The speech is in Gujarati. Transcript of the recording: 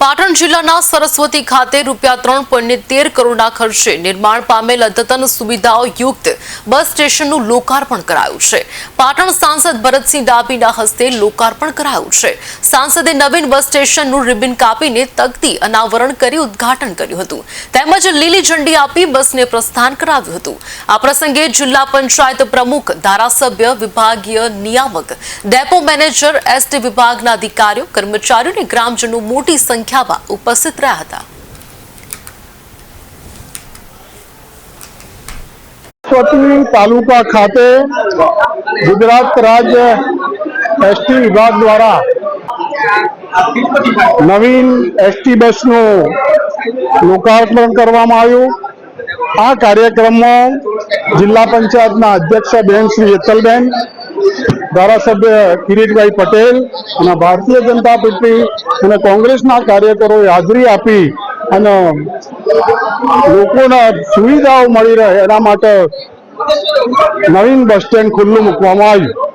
પાટણ જિલ્લાના સરસ્વતી ખાતે ₹3.13 કરોડના ખર્ચે નિર્માણ પામેલ અદ્યતન સુવિધાઓ યુક્ત બસ સ્ટેશનનું લોકાર્પણ કરાયું છે। પાટણ સાંસદ ભરતસિંહ ડાભીના હસ્તે લોકાર્પણ કરાયું છે। સાંસદે નવીન બસ સ્ટેશનનું રિબન કાપીને તકતી અનાવરણ કરી ઉદ્ઘાટન કર્યું હતું તેમજ લીલી ઝંડી આપી બસને પ્રસ્થાન કરાવ્યું હતું। આ પ્રસંગે જિલ્લા પંચાયત પ્રમુખ, ધારાસભ્ય, વિભાગીય નિયામક, ડેપો મેનેજર, એસટી વિભાગના અધિકારીઓ, કર્મચારીઓ અને ગ્રામજનો મોટી સંખ્યામાં ઉપસ્થિત રહ્યા હતા। સરસ્વતી તાલુકા ખાતે ગુજરાત રાજ્ય એસટી વિભાગ દ્વારા નવીન એસટી બસનું લોકાર્પણ કરવામાં આવ્યું। આ કાર્યક્રમમાં જિલ્લા પંચાયતના અધ્યક્ષ બેન શ્રી હેતલબેન, ધારાસભ્ય કિરીટભાઈ પટેલ અને ભારતીય જનતા પાર્ટી અને કોંગ્રેસના કાર્યકરોએ હાજરી આપી અને લોકોને સુવિધાઓ મળી રહે એના માટે નવીન બસ સ્ટેન્ડ ખુલ્લું મૂકવામાં આવ્યું।